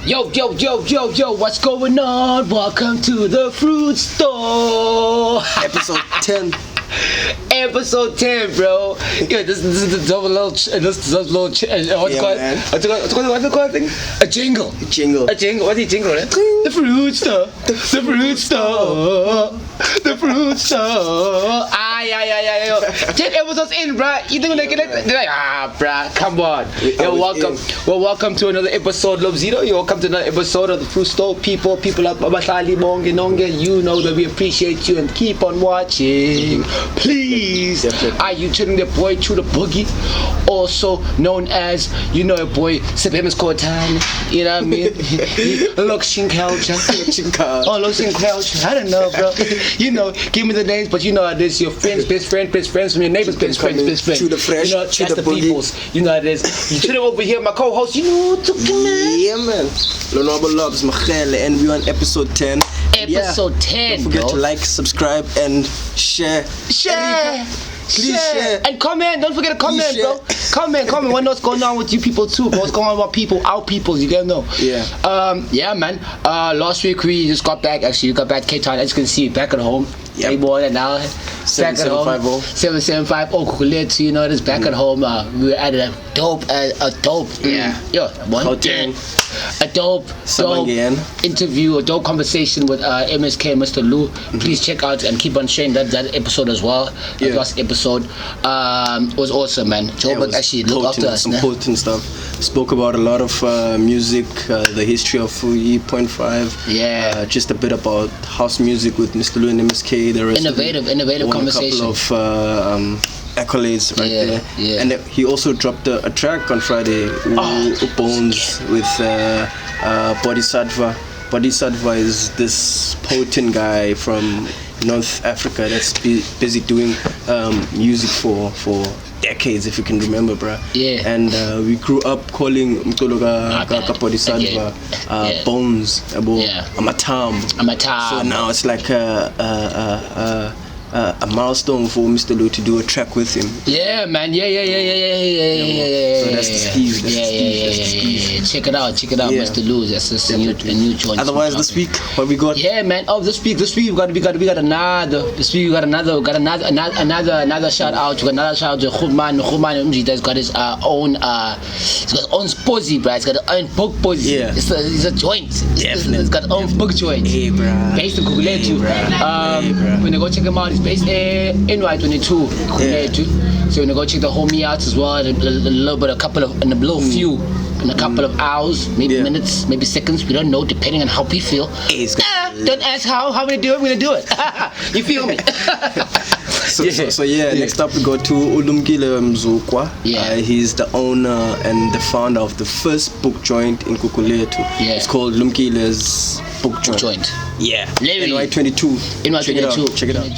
Yo, what's going on? Welcome to the fruit store. Episode 10. Episode 10, bro. Yo, this is the double little, what's it called thing? A jingle. A jingle. What's the jingle, eh? The fruit store. The fruit store. The fruit store. Yo. 10 episodes in, bruh. You think they get it? They're like, bruh, come on. Yo, welcome to another episode, Lobzito. Yo, welcome to another episode of the fruit store. People up, Abashali, Bonge, Nonge. You know that we appreciate you and keep on watching. Please. Are you tuning the boy to the boogie? Also known as, you know, your boy, Sebemus Kotan. You know what I mean? Lokshin culture. Oh, Lokshin culture. I don't know, bro. You know, give me the names, but you know how it is. Your friends, best friend from your neighbor's best friend. To the fresh, you know, to that's the people's. You know how it is. You turn over here, my co-host. You know, man. Yeah, man. Lonobo Loves Machele, and we're on episode 10. Episode 10. Don't forget bro. to like, subscribe, and share. Please share. And comment. Don't forget to comment, Please bro. Comment. Want to know what's going on with you people too, bro. What's going on with our people? You gotta know. Yeah. Man. Last week we just got back. Actually, we got back to Cape Town. As you can see, back at home. Yep. Hey boy, and now back at home. 7750 Gugulethu. You know it is back at home. We were at a dope. A dope interview, a dope conversation with MSK, Mr. Lou. Please check out and keep on sharing that episode as well. The last episode was awesome, man. Joburg actually looked after us. Some potent stuff. Spoke about a lot of music, the history of 3.5. Yeah. Just a bit about house music with Mr. Lou and MSK. The rest innovative conversation. A couple of accolades right there. Yeah. And he also dropped a track on Friday, Bones, with Bodhisattva. Bodhisattva is this potent guy from North Africa that's busy doing music for decades, if you can remember, bruh. Yeah. And we grew up calling Bodhisattva Bones, Amatam. Amatam. So now it's like a milestone for Mr. Lou to do a track with him. Yeah, man. Yeah. So that's the Steve. Check it out, Mr. Lou. That's just a new joint. Otherwise, this week, what we got? Yeah, man. Oh, this week we got another. This week we got another shout out. We got another shout out to Khumman Mzukwa. That's got his own spozzy, bro. It's got his own book spozzy. Yeah. It's a joint. It's got own book joint. Hey, bro. Based in Gugulethu. When you go check him out, it's based in NY22. Gugulethu. So when you go check the homie out as well, in a couple of hours, maybe minutes, maybe seconds, we don't know, depending on how we feel. Don't ask how we do it, we're gonna do it. You feel me? Next up we go to Lumkile Mzukwa. He's the owner and the founder of the first book joint in Gugulethu. It's called Lumkile's Book Joint. Yeah. NY22. Check it out.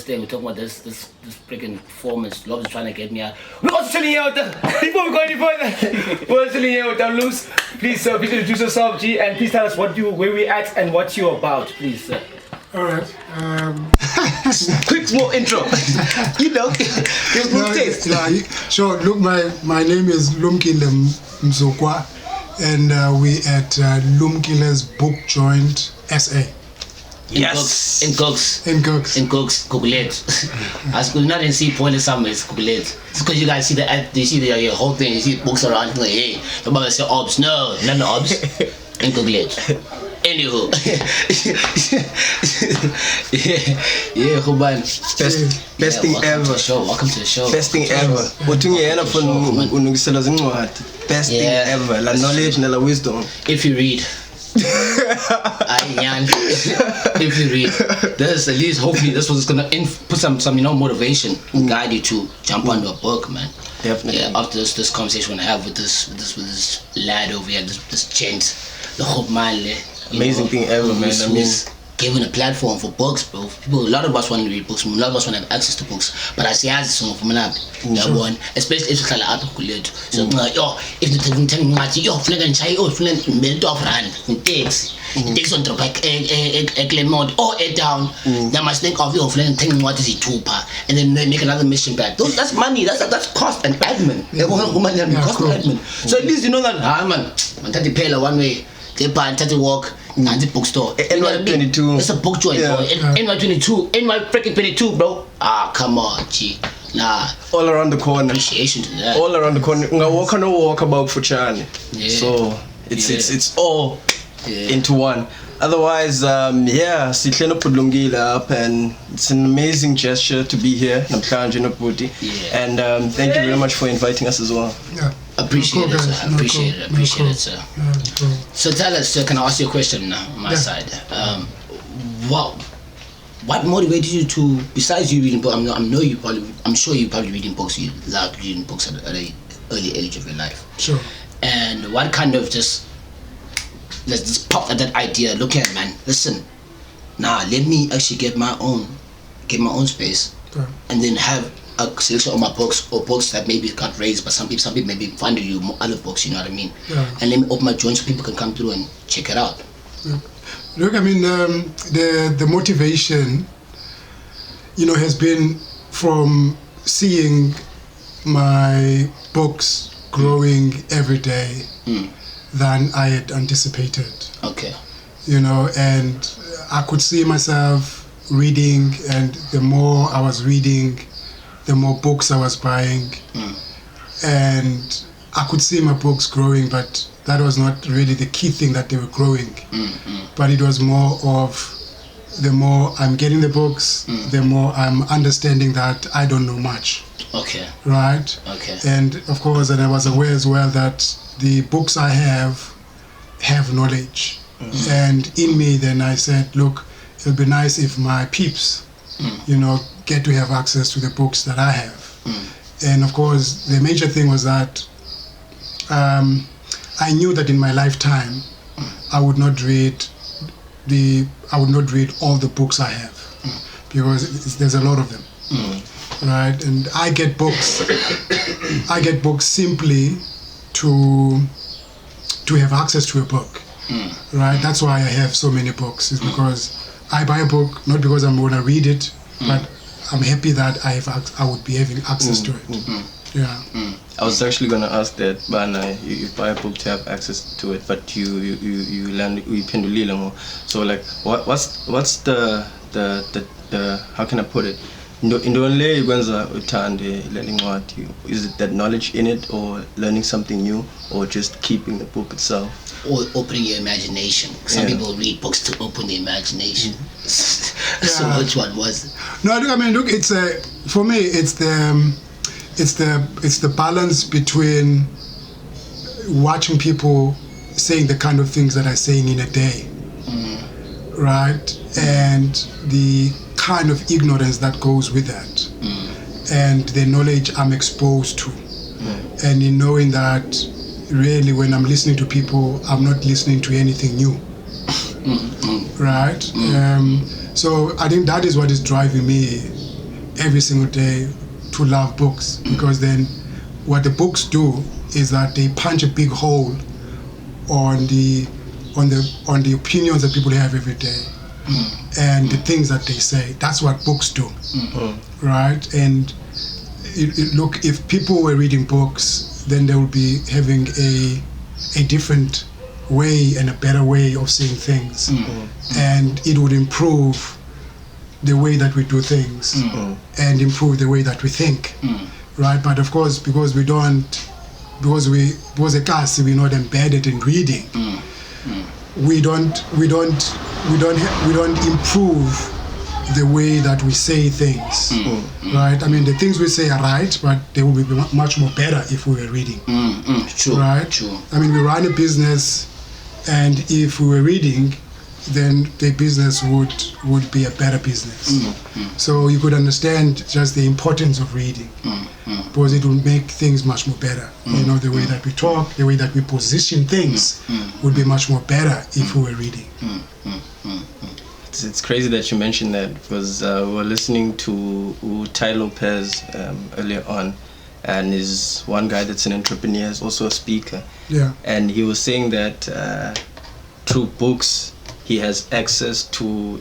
We're talking about this freaking performance. Lob's trying to get me out. We're also chilling here with them. Before we go any further, we're chilling here with them, Luz. Please, sir, please introduce yourself, G, and please tell us where we're at and what you're about, please, sir. Alright. Quick small intro. You know, give good taste. Sure, look, my name is Lumkile Mzukwa, and we at Lumkile's Book Joint SA. In Cooks, Gugulethu. As good not in see point somewhere, it's Gugulethu. It's because you guys see the whole thing, you see books around, like, hey, the mother say obs. No, none of obs. In Gugulethu. Anywho. Ruban. Best thing ever. Welcome to the show. Best thing ever. Best thing ever. La knowledge, la wisdom. If you read. If you read this, at least hopefully this was gonna put some motivation, guide you to jump onto a book, man. Definitely. Yeah, after this conversation we're gonna have with this lad over here, this gent, the Khumale. Amazing thing ever, man. I mean, given a platform for books, bro. People, a lot of us want to read books, a lot of us want to have access to books. But I see as some of them one, especially if it's like Gugulethu. So yo, if the telling me yo, flag and chai, oh, flag melt off rand, takes on drop a Clement or a down. They must think of your flag and telling what is it tupa, and then they make another mission back. That's money. That's cost and admin. Cost and admin. So at least you know that man, Tati pay one way. They buy and Tati walk. At the bookstore. NY22. It's a book joint, bro. NY22. NY freaking 22, bro. Ah, come on, G. Nah. All around the corner. Appreciation to that. All around the corner. Unga walk on a walk about for Chani. Yeah. So it's all into one. Otherwise, sihlelo put Lumkile up, and it's an amazing gesture to be here. And thank you very much for inviting us as well. Yeah. Appreciate it, sir. Appreciate it, sir. So tell us, sir, can I ask you a question now on my side? What motivated you to, besides you reading books, I'm sure you probably reading books, you love reading books at an early age of your life. Sure. And what kind of let's just pop at that idea, look at man, listen, let me actually get my own space, and then have a selection of my books, or books that maybe can't raise, but some people maybe find you more other books, you know what I mean? Yeah. And let me open my joint so people can come through and check it out. Yeah. Look, I mean, the motivation, has been from seeing my books growing every day than I had anticipated. Okay. And I could see myself reading, and the more I was reading, the more books I was buying, and I could see my books growing, but that was not really the key thing that they were growing. But it was more of, the more I'm getting the books, the more I'm understanding that I don't know much. Okay. Right? Okay. And of course, and I was aware as well that the books I have knowledge. And in me, then I said, look, it would be nice if my peeps, get to have access to the books that I have. And of course, the major thing was that I knew that in my lifetime, I would not read all the books I have, because there's a lot of them, right? And I get books simply to have access to a book, right? That's why I have so many books. It's because I buy a book not because I'm going to read it, but I'm happy that I would be having access to it. Yeah. I was actually gonna ask that, but you buy a book to have access to it, but you learn pendulile more. So like, what's the how can I put it? Is it that knowledge in it, or learning something new, or just keeping the book itself? Or opening your imagination. Some people read books to open the imagination. So which one was it? No, I mean, look, for me, it's the balance between watching people saying the kind of things that I'm saying in a day, right, and the kind of ignorance that goes with that, and the knowledge I'm exposed to, and in knowing that really when I'm listening to people, I'm not listening to anything new, right? So I think that is what is driving me every single day to love books, because then what the books do is that they punch a big hole on the opinions that people have every day, and the things that they say. That's what books do, right? And look, if people were reading books, then they would be having a different way and a better way of seeing things, and it would improve the way that we do things, and improve the way that we think, right? But of course, because we're not embedded in reading, we don't improve the way that we say things, right? I mean, the things we say are right, but they will be much more better if we were reading, true, right? True. I mean, we run a business, and if we were reading, then the business would be a better business. So you could understand just the importance of reading, because it will make things much more better. The way that we talk, the way that we position things would be much more better if we were reading. it's crazy that you mentioned that, because we were listening to Ty Lopez earlier on, and he's one guy that's an entrepreneur, is also a speaker. Yeah. And he was saying that through books, he has access to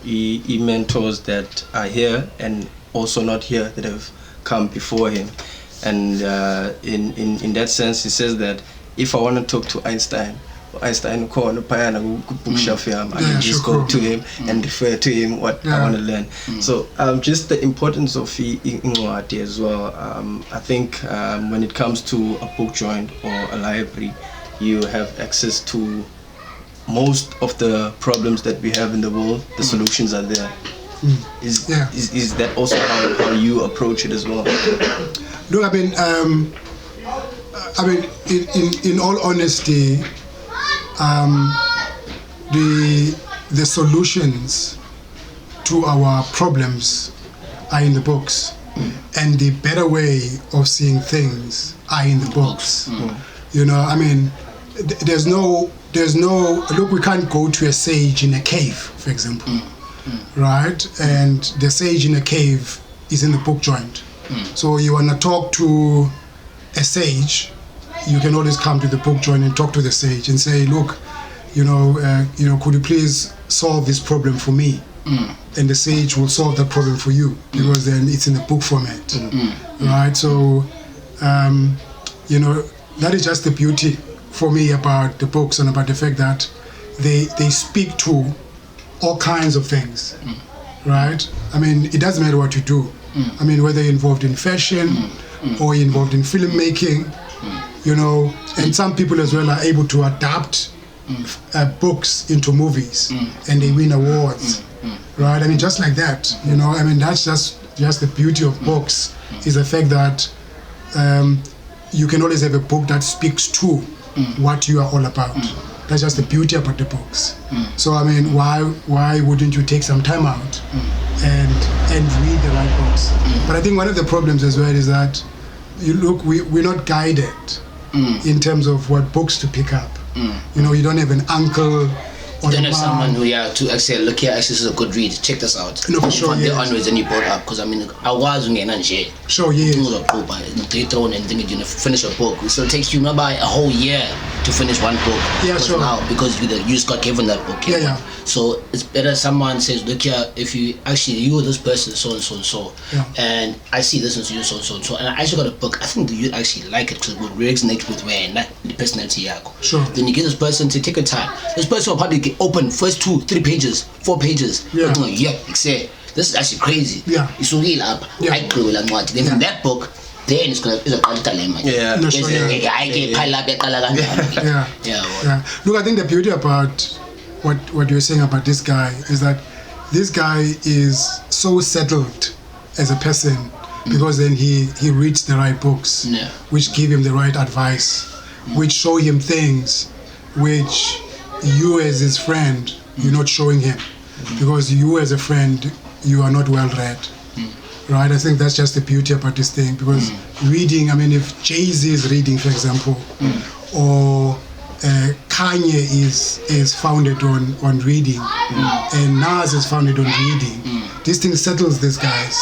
mentors that are here and also not here, that have come before him. And in that sense, he says that if I want to talk to Einstein call on bookshelf, I can just go to him and refer to him what I want to learn. So just the importance of Ingwati as well. I think when it comes to a book joint or a library, you have access to most of the problems that we have in the world. The solutions are there. Is that also how you approach it as well? Look, I mean, in all honesty, the solutions to our problems are in the books, and the better way of seeing things are in the books. You know, I mean, there's no look. We can't go to a sage in a cave, for example, right? And the sage in a cave is in the book joint. So you want to talk to a sage, you can always come to the book joint and talk to the sage and say, look, could you please solve this problem for me? And the sage will solve that problem for you, because then it's in the book format, right? So, that is just the beauty for me about the books and about the fact that they speak to all kinds of things, right? I mean, it doesn't matter what you do. I mean, whether you're involved in fashion or you're involved in filmmaking, and some people as well are able to adapt books into movies and they win awards, right? I mean, just like that, I mean, that's just the beauty of books, is the fact that you can always have a book that speaks to what you are all about. That's just the beauty about the books. So I mean, why wouldn't you take some time out and read the right books? But I think one of the problems as well is that we're not guided in terms of what books to pick up. You don't have an uncle or then there's someone who to actually look here, actually this is a good read, check this out. No, for sure, from there onwards, and you brought up, because I mean, I was sure, yes. They throw and think finish a book. So it takes you about a whole year to finish one book. Yeah, sure. Now, because you just got given that book. Yeah. So it's better someone says, look here, if you are this person, so and so and so, and I see this and so and so and so, and I actually got a book. I think that you actually like it because it would resonate with the personality. Sure. Then you get this person to take a time. This person will probably open first 2, 3 pages, 4 pages. Yeah. This is actually crazy. Yeah. It's really up. I grew like what. Then from that book, then it's a dilemma. Yeah. Look, I think the beauty about what you're saying about this guy is that this guy is so settled as a person, because then he reads the right books, which give him the right advice, which show him things which you as his friend, you're not showing him, because you as a friend, you are not well read, right? I think that's just the beauty about this thing, because reading, I mean, if Jay-Z is reading, for example, or Kanye is founded on reading, and Nas is founded on reading, this thing settles these guys.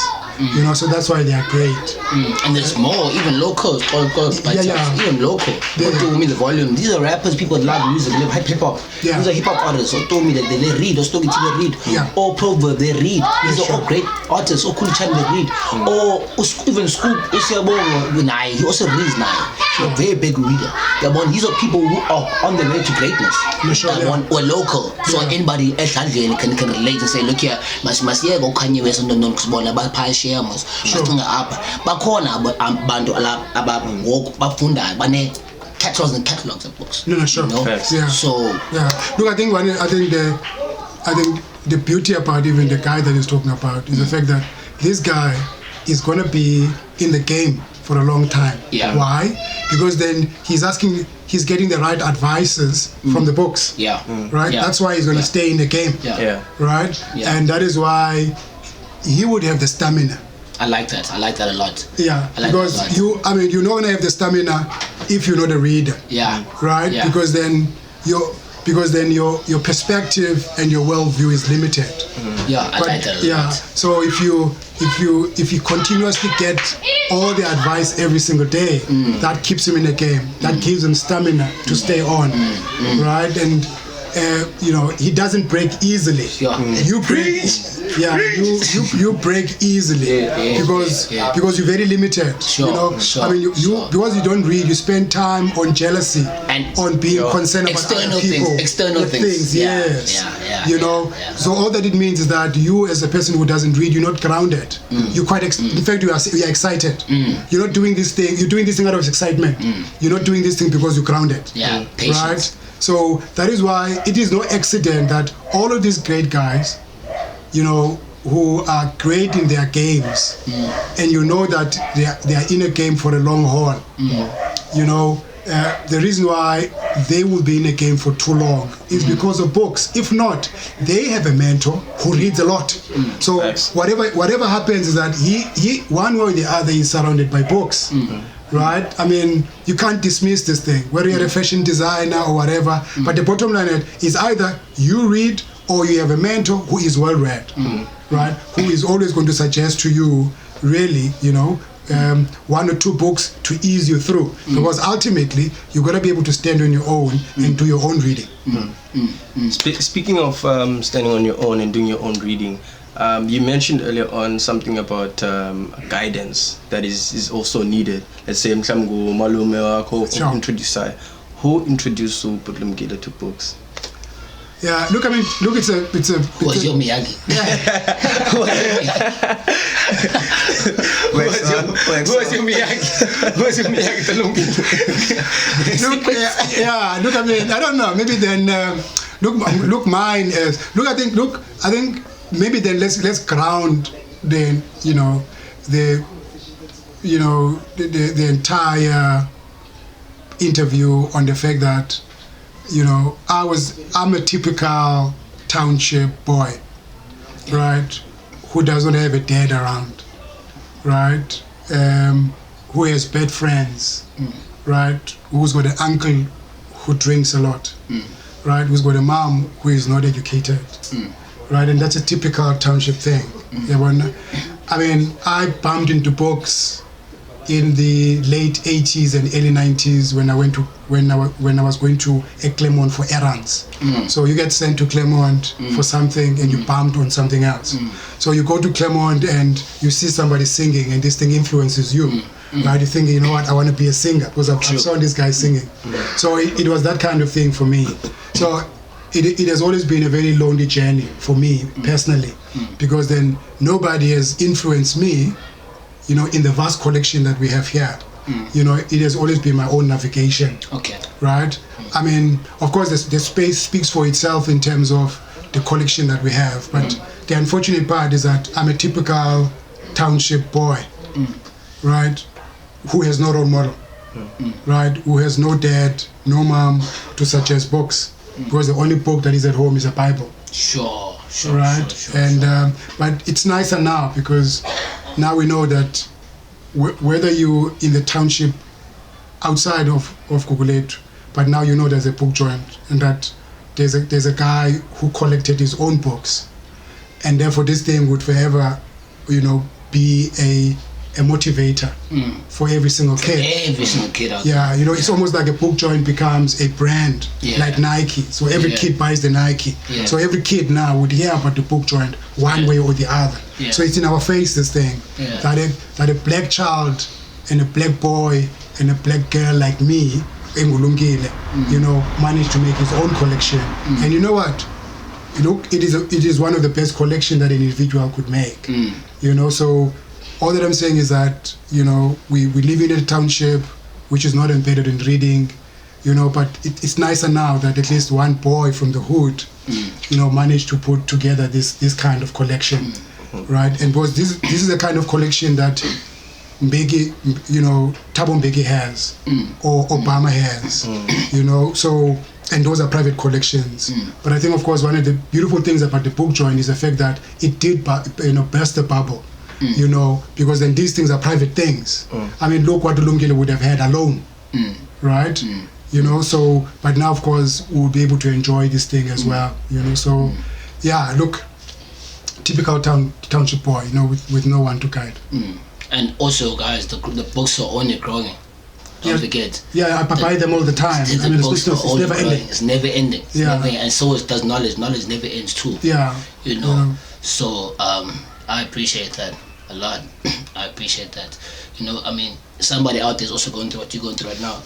So that's why they are great. And there's more, even locals, even local. What told me the volume? These are rappers, people love music, they love hip hop. Yeah. These are hip hop artists. Or told me that they read, or story they read, or Proverb they read. These are all great artists. Or Cool Chan they read, or even Scoop. He also reads now. He's a very big reader. These are people who are on the way to greatness. Or local. So anybody else can relate and say, look here, go Kanye West and don't about pie shares. Bakhona abantu bafunda bane catalogs and catalogs of books. Sure. Yeah. So look, I think the beauty about even the guy that he's talking about is the fact that this guy is going to be in the game for a long time. Yeah. Why? Because then he's getting the right advices from the books. Yeah. Right? Yeah. That's why he's going to stay in the game. Yeah. Right? Yeah. And that is why he would have the stamina. I like that a lot. Yeah. Because you're not going to have the stamina if you're not a reader. Yeah. Right? Yeah. Because then because then your perspective and your worldview is limited. Yeah, I like that. Yeah. So if you continuously get all the advice every single day, that keeps him in the game. That gives him stamina to stay on, right? And he doesn't break easily. You break. Yeah, you break easily because you're very limited. I mean, you because you don't read, you spend time on jealousy and on being concerned about other people, external things. Yes. So all that it means is that you, as a person who doesn't read, you're not grounded. You're quite. In fact, you are excited. You're not doing this thing. You're doing this thing out of excitement. You're not doing this thing because you're grounded. Yeah, patience. Right. So that is why it is no accident that all of these great guys, who are great in their games, and that they are in a game for a long haul. The reason why they will be in a game for too long is because of books. If not, they have a mentor who reads a lot. So whatever happens is that he one way or the other is surrounded by books. Right? I mean, you can't dismiss this thing, whether you're a fashion designer or whatever. But the bottom line is either you read or you have a mentor who is well read, right? Who is always going to suggest to you, really, one or two books to ease you through. Because ultimately, you've got to be able to stand on your own and do your own reading. Speaking of standing on your own and doing your own reading, you mentioned earlier on something about guidance that is also needed. Let's say who introduced you Lumkile to books? Yeah, look, it's a. Who was your Miyagi? Who was your Miyagi? Who was your Miyagi to Lumkile? Look, I don't know. Maybe then, look, mine is. I think maybe then let's ground the entire interview on the fact that I'm a typical township boy, right, who doesn't have a dad around, right, who has bad friends, right, who's got an uncle who drinks a lot, right, who's got a mom who is not educated, right, and that's a typical township thing. I mean, I bumped into books in the late 80s and early 90s when I was going to a Claremont for errands. So you get sent to Claremont for something and you bumped on something else. So you go to Claremont and you see somebody singing and this thing influences you. Right? You think, I want to be a singer because I saw this guy singing. So it was that kind of thing for me. So it has always been a very lonely journey for me personally, because then nobody has influenced me in the vast collection that we have here. It has always been my own navigation. Okay. Right? I mean, of course, the space speaks for itself in terms of the collection that we have. But the unfortunate part is that I'm a typical township boy, right? Who has no role model, right? Who has no dad, no mom to suggest books. Because the only book that is at home is a Bible. Sure. Right? But it's nicer now because now we know that whether you in the township outside of Gugulethu, but now you know there's a book joint and that there's a guy who collected his own books, and therefore this thing would forever, be a motivator for every single kid. Every single kid out there. Yeah, it's almost like a book joint becomes a brand, like Nike. So every kid buys the Nike. Yeah. So every kid now would hear about the book joint one way or the other. Yeah. So it's in our face, this thing, that a black child and a black boy and a black girl like me, Lumkile, managed to make his own collection. And you know what? It is one of the best collection that an individual could make. So all that I'm saying is that, we live in a township which is not embedded in reading, but it's nicer now that at least one boy from the hood, managed to put together this kind of collection, right? And because this is the kind of collection that Mbeki, Thabo Mbeki has, or Obama has, so, and those are private collections. But I think, of course, one of the beautiful things about the book joint is the fact that it did, burst the bubble. Because then these things are private things. I mean, look what Lumkile would have had alone, right? you know. So, but now of course we'll be able to enjoy this thing as well, you know. So, yeah, look, typical township boy, you know, with no one to guide. And also, guys, the books are only growing. Don't forget. Yeah, I buy them all the time. I mean, it's never ending. It's never ending. And so does knowledge. Knowledge never ends too. Yeah. You know. So I appreciate that a lot. I appreciate that. You know, I mean, somebody out there is also going through what you're going through right now.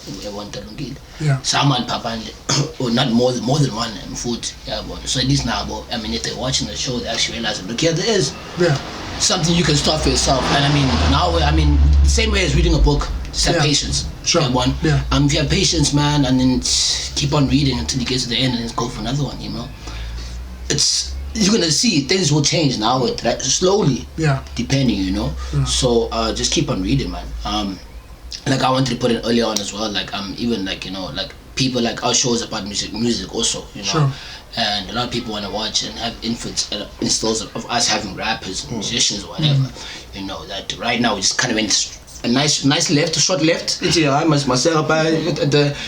Yeah. Someone papande, or not more than one food. Yeah, but so at least now, I mean, if they're watching the show, they actually realize, look here, there is something you can start for yourself. And I mean, now, I mean, the same way as reading a book, just have patience. Sure. If you have patience, man, and then keep on reading until you get to the end and then go for another one, you know. You're gonna see things will change now, slowly. Depending, you know. So just keep on reading, man. Like I wanted to put it earlier on as well. Like even like, you know, like people like our shows about music also, you know. And a lot of people want to watch and have installs of us having rappers and musicians or whatever. You know, that right now we just kind of in a nice left, a short left. Myself,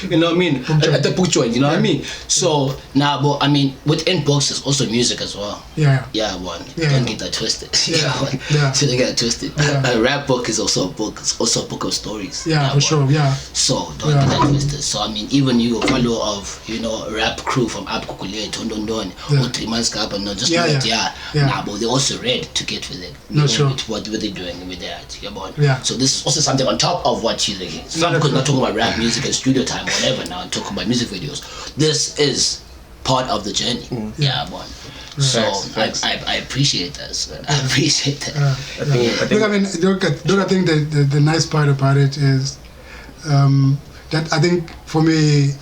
you know what I mean? At the book joint, you know what I mean? So now, but I mean, within books there's also music as well. Don't get that twisted. So don't get it twisted. A rap book is also a book. It's also a book of stories. For sure. So don't get that twisted. So I mean, even you a follower of, you know, a rap crew from Gugulethu, or 3 months ago, but not just but they also read to get with it. With what they're doing with that. So this is also something on top of what you're doing. Some because not talking about rap music and studio time or whatever now, and talking about music videos. This is part of the journey. So I appreciate this. I appreciate that. I think the nice part about it is that I think for me,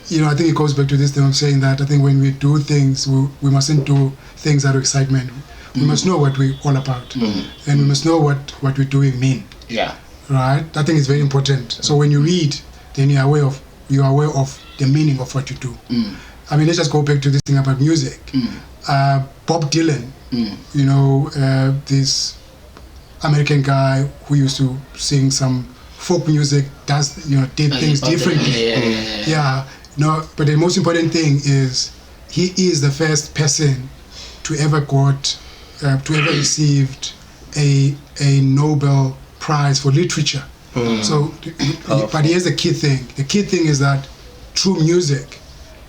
you know, I think it goes back to this thing of saying that I think when we do things, we mustn't do things out of excitement. We must know what we're all about, and we must know what we're doing mean. Right. I think it's very important. So when you read, then you are aware of the meaning of what you do. I mean, let's just go back to this thing about music. Bob Dylan, you know, this American guy who used to sing some folk music, did things differently. No, but the most important thing is he is the first person to ever received a Nobel Prize for literature. So, but here's the key thing. The key thing is that through music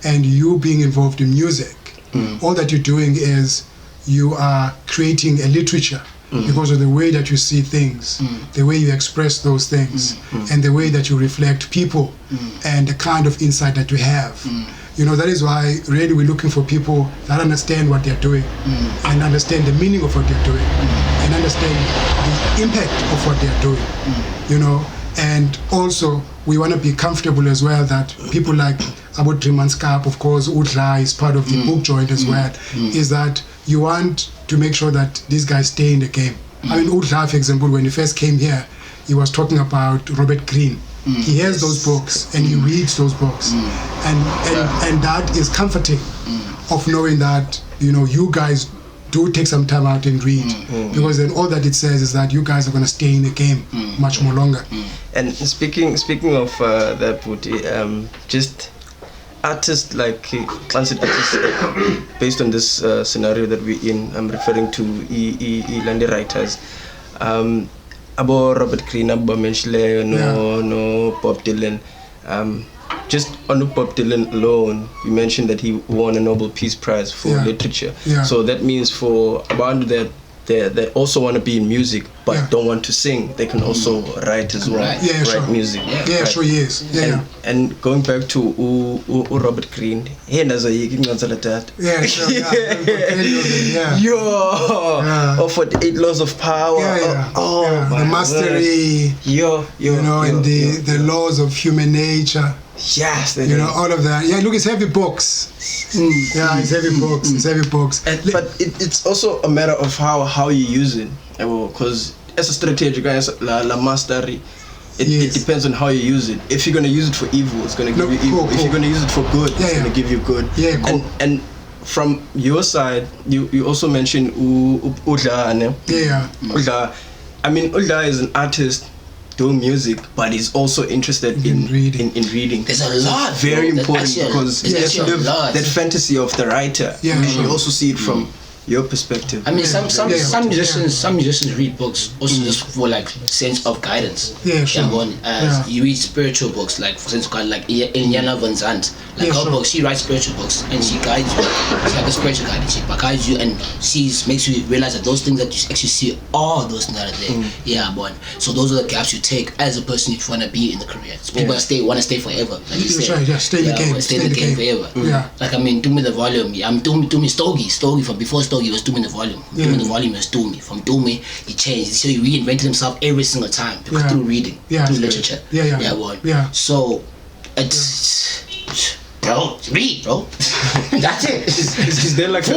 and you being involved in music, all that you're doing is you are creating a literature because of the way that you see things, the way you express those things, and the way that you reflect people and the kind of insight that you have. You know, that is why really we're looking for people that understand what they're doing and understand the meaning of what they're doing and understand the impact of what they're doing, you know. And also we want to be comfortable as well that people like about 3 months cap, of course, Udla is part of the book joint as well, is that you want to make sure that these guys stay in the game. I mean, Udla, for example, when he first came here, he was talking about Robert Greene. He has those books and he reads those books, and that is comforting of knowing that, you know, you guys do take some time out and read, because then all that it says is that you guys are going to stay in the game much more longer. And speaking of that, Puti, just artists like transit artists, based on this scenario that we're in, I'm referring to Ilandi writers. About Robert Greene, about Menschle, no Bob Dylan. Just on Bob Dylan alone, you mentioned that he won a Nobel Peace Prize for literature. So that means for about that, they also want to be in music, but don't want to sing. They can also write as well, write music. Sure, yes. And going back to Robert Greene, he has a offered 8 laws of power. The mastery. You know, and the laws of human nature. Yes, you know, all of that. Yeah, look, it's heavy books. It's heavy books. It's heavy books. But it's also a matter of how you use it. Because as a strategic, as la mastery, it depends on how you use it. If you're going to use it for evil, it's going to give you evil. If you're going to use it for good, it's going to give you good. And from your side, you also mentioned Udla. Udla. I mean, Udla is an artist doing music, but he's also interested in reading. There's a lot. Very important because he has to live that fantasy of the writer. Yeah. And you also see it from your perspective. I mean, some musicians read books also just for like sense of guidance. Yeah, sure. You read spiritual books, like for sense of guidance, like Inyana Van Zandt. Like her books, she writes spiritual books and she guides you. She's like a spiritual guide, and she guides you and makes you realize that those things that you actually see, all those things that are there. Yeah, but so those are the gaps you take as a person if you want to be in the career. So people want to stay forever. Like you said. Right, stay in the game. Stay in the game forever. Yeah. Like I mean, Do Me the Volume. I'm Do Me Stogie from before Stogie was Do Me the Volume. Do Me the Volume was Do Me. From Do Me, he changed. So he reinvented himself every single time because through reading, through literature. Yeah. So it's. Bro, read, bro. That's it. Is there like a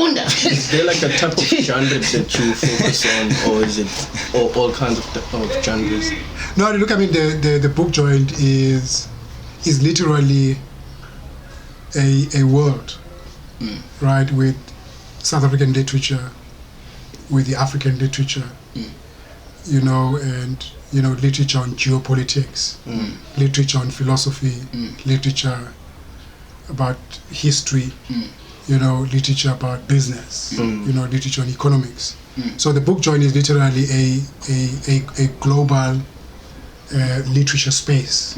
type of genre that you focus on, or is it all kinds of genres? No, look, I mean the book joint is literally a world, right? With South African literature, with the African literature, you know, and you know, literature on geopolitics, literature on philosophy, literature about history, you know, literature about business, you know, literature on economics. So the book joint is literally a global literature space.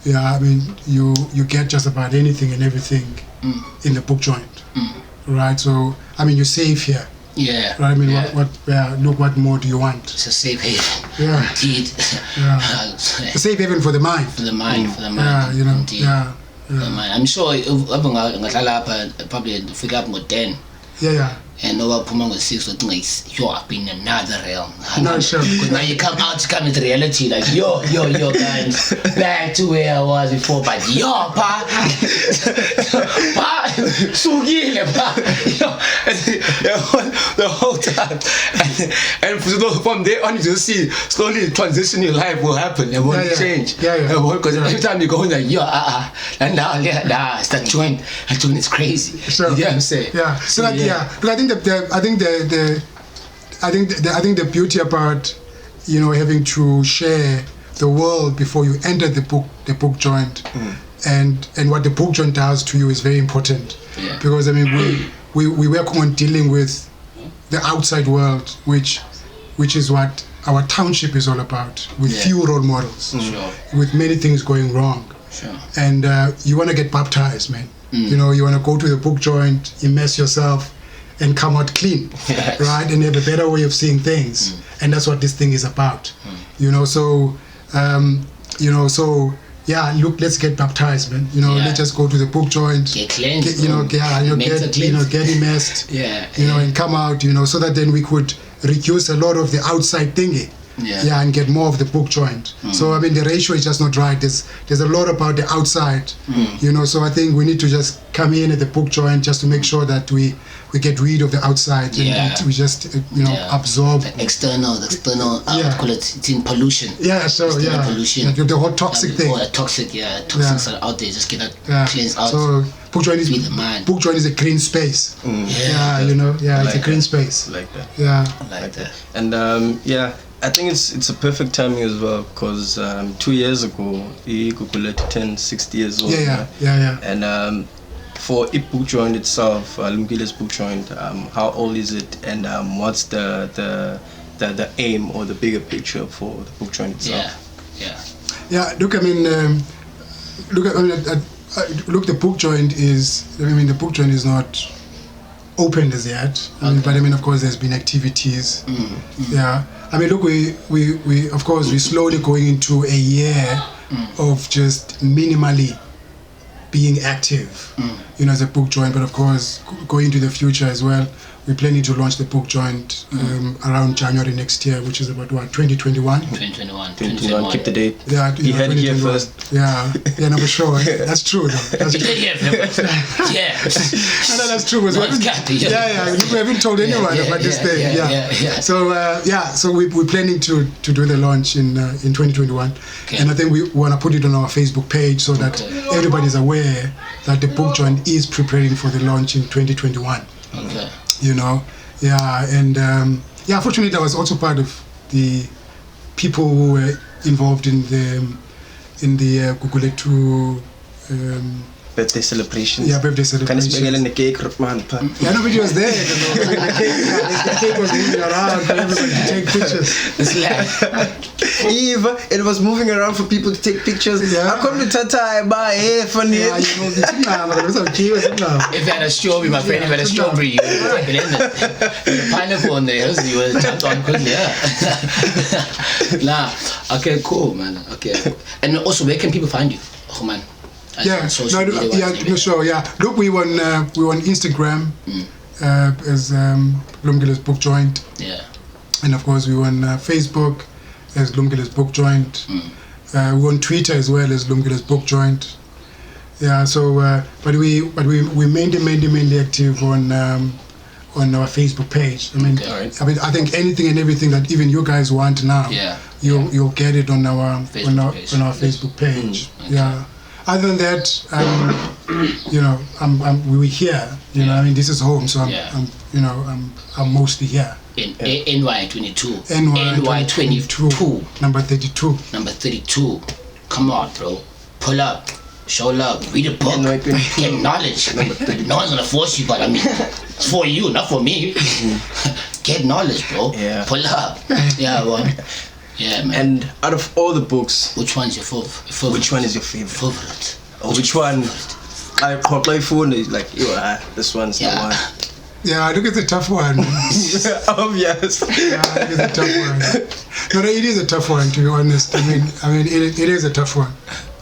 Yeah, I mean, you get just about anything and everything in the book joint, right? So I mean, you're safe here. Yeah. Right. I mean, look, what more do you want? It's a safe haven. Yeah. Indeed. Yeah. A safe haven for the mind. For the mind. Yeah, you know. Indeed. Yeah. I'm sure probably figure out more 10. Yeah. And over Puma with 6 or things, you're up in another realm. No, sure. Because now you come into reality like yo guys, back to where I was before, but yo pa sugile pa the whole time, and from there on you just see slowly transition in life will happen and will change. Because every time you go in like yo and now it's that joint is crazy. Sure. You get what I'm saying? Yeah. So but I think the beauty about, you know, having to share the world before you enter the book joint, and what the book joint does to you is very important. Yeah. Because I mean we work on dealing with the outside world, which is what our township is all about, with few role models, with many things going wrong. Sure. And you want to get baptized, man. You know, you want to go to the book joint, immerse yourself, and come out clean, right? And have a better way of seeing things, and that's what this thing is about. You know, so look, let's get baptized, man. You know, let's just go to the book joint, get cleansed, get immersed, you know, and come out, you know, so that then we could reduce a lot of the outside thingy. And get more of the book joint. So I mean, the ratio is just not right. There's a lot about the outside, you know. So I think we need to just come in at the book joint just to make sure that we get rid of the outside and we just absorb the external. Call it in pollution. Pollution. The whole toxic thing. All the toxics are out there. Just get that cleansed out. So book joint is a green space. It's a green space. Like that. Yeah. I like that. And I think it's a perfect timing as well, because 2 years ago, Gugulethu turned 60 years old. And for it book joint itself, Lumkile's book joint, how old is it, and what's the aim or the bigger picture for the book joint itself? Look, I mean, the book joint is. The book joint is not opened as yet. But I mean, of course, there's been activities. I mean, look, we of course we're slowly going into a year of just minimally being active, you know, as a book joint. But of course, going into the future as well, we're planning to launch the book joint around January next year, which is about 2021. 2021. Keep the date. Yeah, you heard it here first. Yeah, no, for sure. That's true, though. That's true. No, that's true. We haven't told anyone about this thing. So we're planning to do the launch in 2021, and I think we want to put it on our Facebook page so that everybody's aware that the book joint is preparing for the launch in 2021. Okay. You know, fortunately I was also part of the people who were involved in the Gugulethu birthday celebrations. Yeah, birthday celebrations. Can you the cake, man? Yeah, nobody was there. The cake was moving around for everybody to take pictures. Eve, it was moving around for people to take pictures. Yeah. I couldn't funny. Yeah, you know, if you had a strawberry, my friend, if you had a strawberry, you would have taken in the pineapple on there, you would have jumped on quickly, Nah, okay, cool, man. Okay. And also, where can people find you? Oh, man. Sure. Look, we on Instagram as Lumkile's Book Joint. Yeah. And of course, we on Facebook as Lumkile's Book Joint. We on Twitter as well as Lumkile's Book Joint. Yeah. So, but we mainly active on our Facebook page. I think anything and everything that even you guys want now. Yeah. You'll get it on our Facebook page. Okay. Yeah. Other than that, we're here. This is home, so I'm mostly here. In NY22. NY22. Number 32. Number 32. Come on, bro. Pull up. Show love. Read a book. Get knowledge. No one's gonna force you, but it's for you, not for me. Get knowledge, bro. Yeah. Pull up. Yeah, well. Yeah, man. And out of all the books, which one's your favorite? Which one is your favorite? Which one? I play phone is like, this one's the one. Yeah, I think it's a tough one. Obvious. Yeah, I think it's a tough one. No, it is a tough one, to be honest. It is a tough one.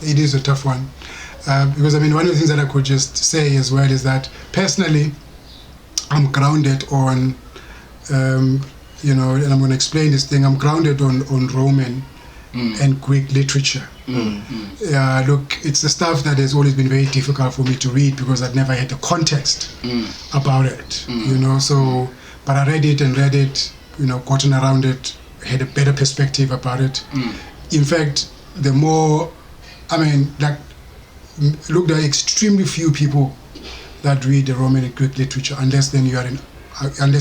It is a tough one. Because one of the things that I could just say as well is that personally, I'm grounded on and I'm going to explain this thing. I'm grounded on Roman and Greek literature. Look, it's the stuff that has always been very difficult for me to read because I've never had the context about it. So, but I read it, gotten around it, had a better perspective about it. In fact, the more, look, there are extremely few people that read the Roman and Greek literature unless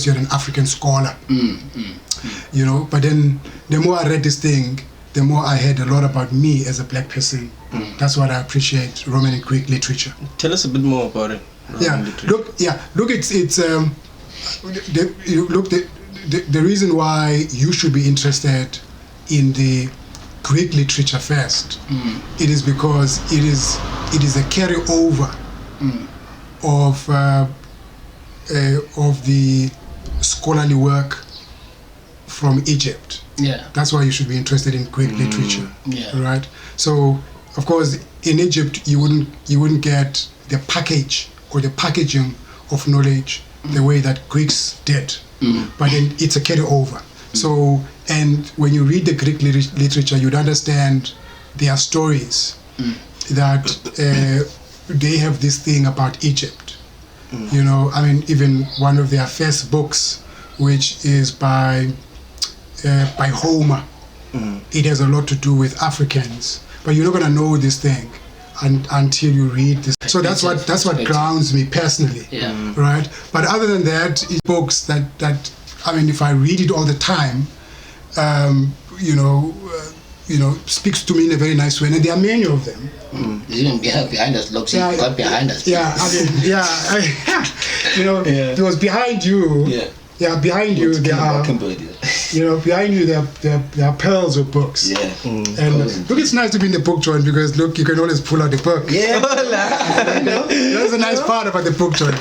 you're an African scholar. But then the more I read this thing, the more I heard a lot about me as a black person. That's what I appreciate Roman and Greek literature. Tell us a bit more about it. Look, it's the reason why you should be interested in the Greek literature first. It is because it is a carryover of the scholarly work from Egypt. Yeah. That's why you should be interested in Greek literature. Yeah. Right? So, of course, in Egypt you wouldn't get the package or the packaging of knowledge the way that Greeks did. But then it's a carryover. So, and when you read the Greek literature, you'd understand their stories that they have this thing about Egypt. Even one of their first books, which is by Homer, it has a lot to do with Africans. But you're not going to know this thing until you read this. So that's what grounds me personally. Yeah. Right? But other than that, it's books that if I read it all the time, speaks to me in a very nice way, and there are many of them. Even behind us, look, got behind us. It was behind you. Yeah, behind you there are. Behind you there are pearls of books. Yeah. And look, it's nice to be in the book joint because look, you can always pull out the book. Yeah. That's a nice part about the book joint.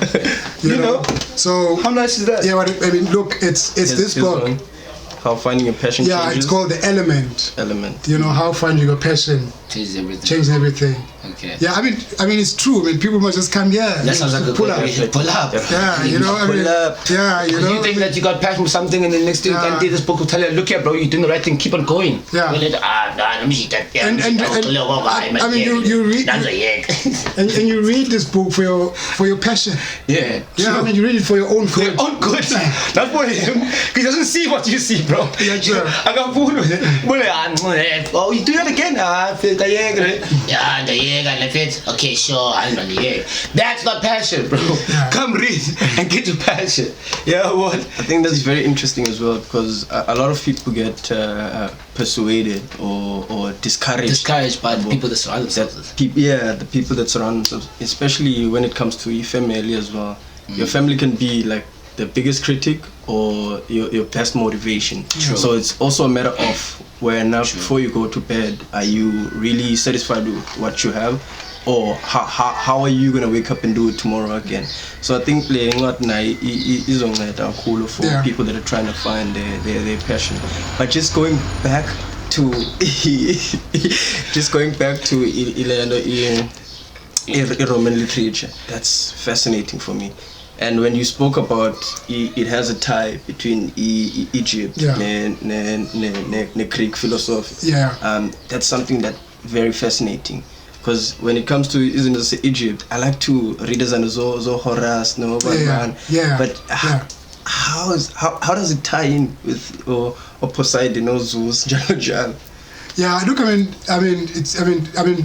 You know. So how nice is that? Yeah, look, it's this book. How finding your passion changes. It's called The Element. How finding your passion changes everything. Okay. Yeah, it's true. People must just come here. That sounds like a pull good way. Pull up. Yeah, pull up. Yeah, You think that you got passion for something, and then next thing you can do this book will tell you, look here, bro, you're doing the right thing. Keep on going. Yeah. Let me see that. You read. And you read this book for your passion. Yeah. Yeah. You read it for your own good. For your own good. Not for him. He doesn't see what you see, bro. Yeah, sure. I got food with it. Oh, you do that again? I feel Yeah, like it. Okay, sure, I'm on the That's not passion, bro. Come read and get your passion. Yeah, what? I think that's very interesting as well, because a lot of people get persuaded or discouraged by the people that surround themselves. The people that surround themselves, especially when it comes to your family as well. Your family can be like the biggest critic or your best motivation. True. So it's also a matter of where now before you go to bed, are you really satisfied with what you have, or how are you gonna wake up and do it tomorrow again? So I think playing what is on that are cool for people that are trying to find their passion. But just going back to Roman literature, that's fascinating for me. And when you spoke about it has a tie between Egypt and Greek philosophy, that's something that very fascinating. Because when it comes to Egypt, I like to read as an Horace, but how does it tie in with or Poseidon or Zeus, Jan? Yeah, look, I mean,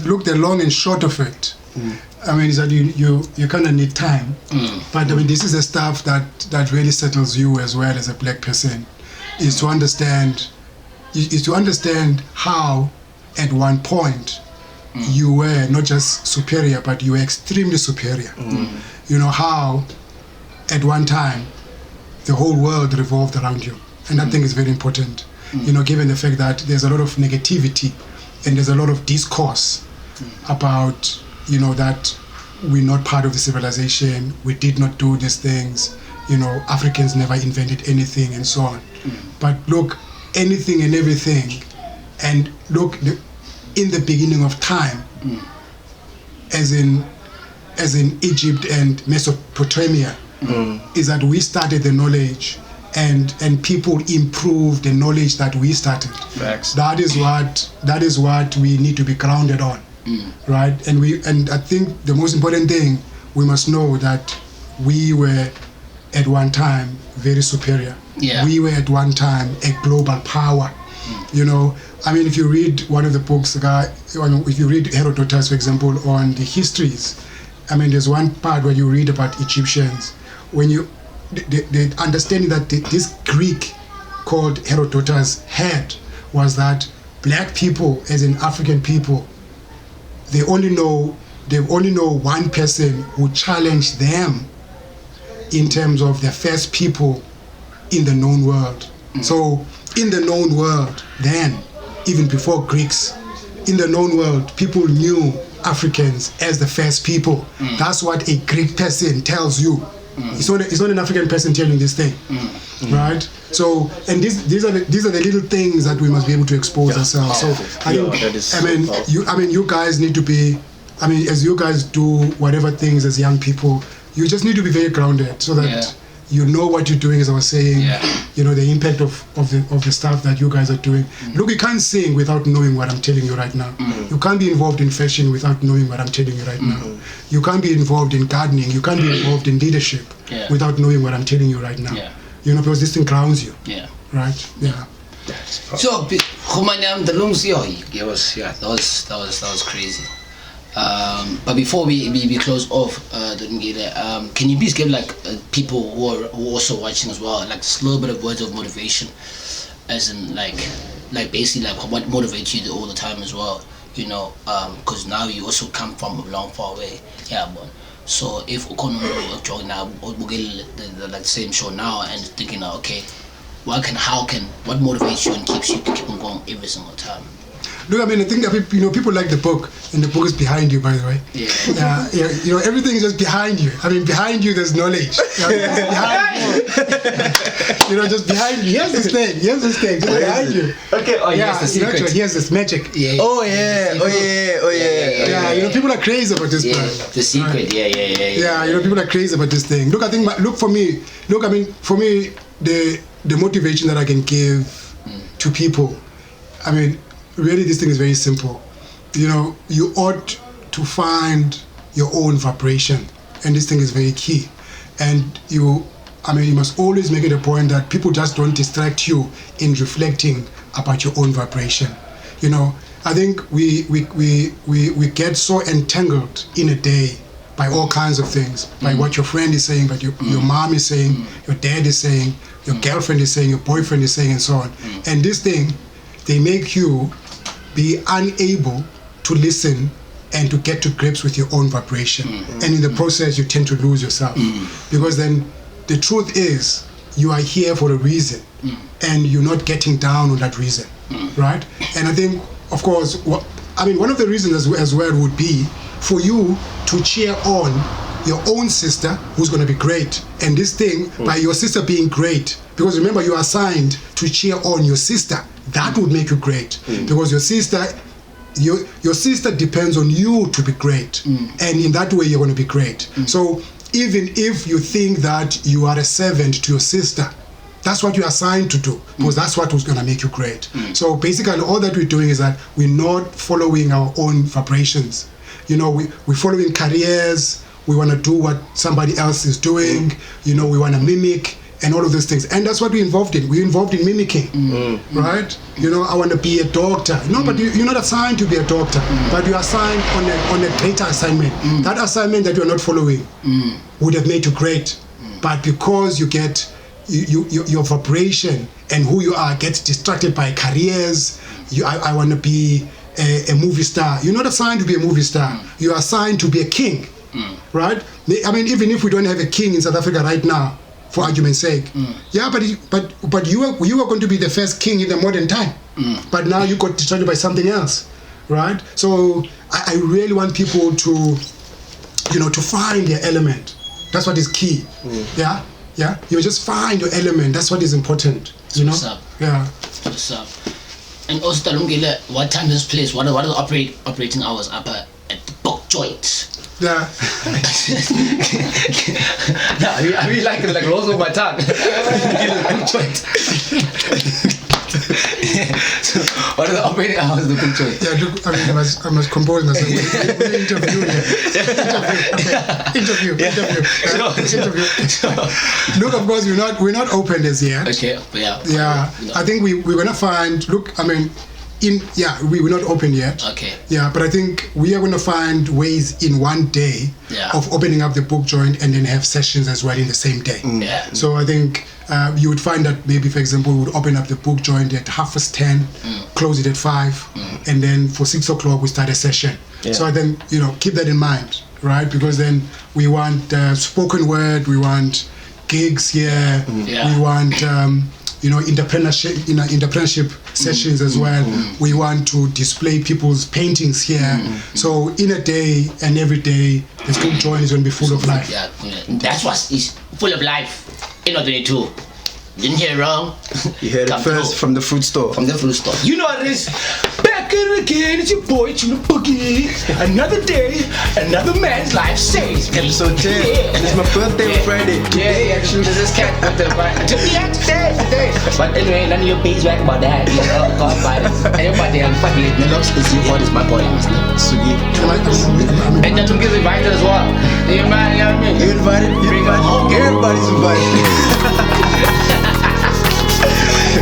look, the long and short of it. I mean, is that you kind of need time, but I mean, this is the stuff that really settles you as well as a black person, is to understand how at one point you were not just superior, but you were extremely superior. You know how at one time the whole world revolved around you, and that thing is very important. You know, given the fact that there's a lot of negativity and there's a lot of discourse about, you know, that we're not part of the civilization, we did not do these things, you know, Africans never invented anything and so on. But look, anything and everything, and look, in the beginning of time, as in Egypt and Mesopotamia, is that we started the knowledge and people improved the knowledge that we started. Facts. That is what we need to be grounded on. Right, and I think the most important thing, we must know that we were at one time very superior. We were at one time a global power. You know, I mean, if you read one of the books, if you read Herodotus, for example, on the histories, I mean, there's one part where you read about Egyptians, when the understanding that this Greek called Herodotus had was that black people, as in African people, they only know one person who challenged them in terms of the first people in the known world. So in the known world then, even before Greeks, in the known world, people knew Africans as the first people. That's what a Greek person tells you. It's not an African person telling this thing, right? So, and these are the little things that we must be able to expose ourselves. So, you guys need to be, I mean, as you guys do whatever things as young people, you just need to be very grounded so that you know what you're doing, as I was saying. You know the impact of the stuff that you guys are doing. Look, you can't sing without knowing what I'm telling you right now. You can't be involved in fashion without knowing what I'm telling you right now. You can't be involved in gardening. You can't be involved in leadership without knowing what I'm telling you right now. You know, because this thing grounds you. Right. So, the lungs, that was crazy. But before we close off, can you please give like people who are also watching as well, like just a little bit of words of motivation, as in like basically like what motivates you all the time as well, you know, because now you also come from a long far away, but so if we're joining now, we'll get the same show now and thinking, okay, what motivates you and keeps you keep on going every single time? Look, I mean, I think that people like the book, and the book is behind you, by the way. You know, everything is just behind you. I mean, behind you there's knowledge. Behind you, just behind you. Here's this thing. Just behind you. Okay. Oh, here's the secret. Actually, here's this magic. Oh yeah. You know, people are crazy about this part. The secret. Yeah. You know, people are crazy about this thing. Look, for me, the motivation that I can give to people, I mean, really, this thing is very simple. You know, you ought to find your own vibration, and this thing is very key. And you must always make it a point that people just don't distract you in reflecting about your own vibration. You know, I think we get so entangled in a day by all kinds of things, by what your friend is saying, but your mom is saying, your dad is saying, your girlfriend is saying, your boyfriend is saying, and so on. And this thing, they make you be unable to listen and to get to grips with your own vibration. And in the process, you tend to lose yourself. Because then the truth is, you are here for a reason, and you're not getting down on that reason, right? And I think, of course, one of the reasons as well would be for you to cheer on your own sister who's going to be great. And this thing, by your sister being great, because remember, you are assigned to cheer on your sister. That would make you great. Because your sister depends on you to be great. And in that way, you're going to be great. So even if you think that you are a servant to your sister, that's what you're assigned to do, because that's what was going to make you great. So basically, all that we're doing is that we're not following our own vibrations. We're following careers. We want to do what somebody else is doing. We want to mimic and all of those things. And that's what we're involved in. We're involved in mimicking, right? I want to be a doctor. No, but you're not assigned to be a doctor, but you're assigned on a greater assignment. That assignment that you're not following would have made you great. But because you get your vibration and who you are gets distracted by careers, I want to be a movie star. You're not assigned to be a movie star. You're assigned to be a king, right? Even if we don't have a king in South Africa right now, for argument's sake, but you are going to be the first king in the modern time. But now you got distracted by something else, right? So I really want people to find their element. That's what is key. Yeah. You just find your element. That's what is important. What's up? Yeah. What's up? And also, Lumkile, what time is this place? What are the operating hours up at the book joint? Yeah. No, I mean like rolls off my tongue. So, what are the operating hours of the book joint? Yeah, look, I must compose myself. We're interviewing Interview. Look, of course, we're not open as yet. Okay, but yeah. Yeah, I think we're gonna find. Look, we're not open yet. Okay. Yeah, but I think we are gonna find ways in one day of opening up the book joint and then have sessions as well in the same day. Yeah. So I think you would find that maybe, for example, we would open up the book joint at 10:30, close it at 5, and then for 6 o'clock we start a session. Yeah. So I think keep that in mind, right? Because then we want spoken word, we want gigs here, we want entrepreneurship sessions as well. We want to display people's paintings here. So in a day and every day, the book joint is going to be full of life. Yeah, that's what is full of life. In 22. Didn't hear it wrong. You heard it first from the fruit store. From the fruit store. You know what it is. Back again, it's your boy Chino Boogie. Another day, another man's life saves me. Episode 10. And it's my birthday on Friday. Today, actually. This is cat with the today. But anyway, none of your beeswax about that. God violence. Everybody, I'm fucking the love specific for this my boy. Sugi. And then to give invited as well. You invited? You invited? Everybody's invited.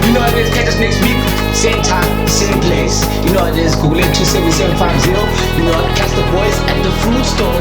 You know what it is, catch us next week, same time, same place. You know what it is, Gugulethu 27750. You know, catch the boys at the fruit store.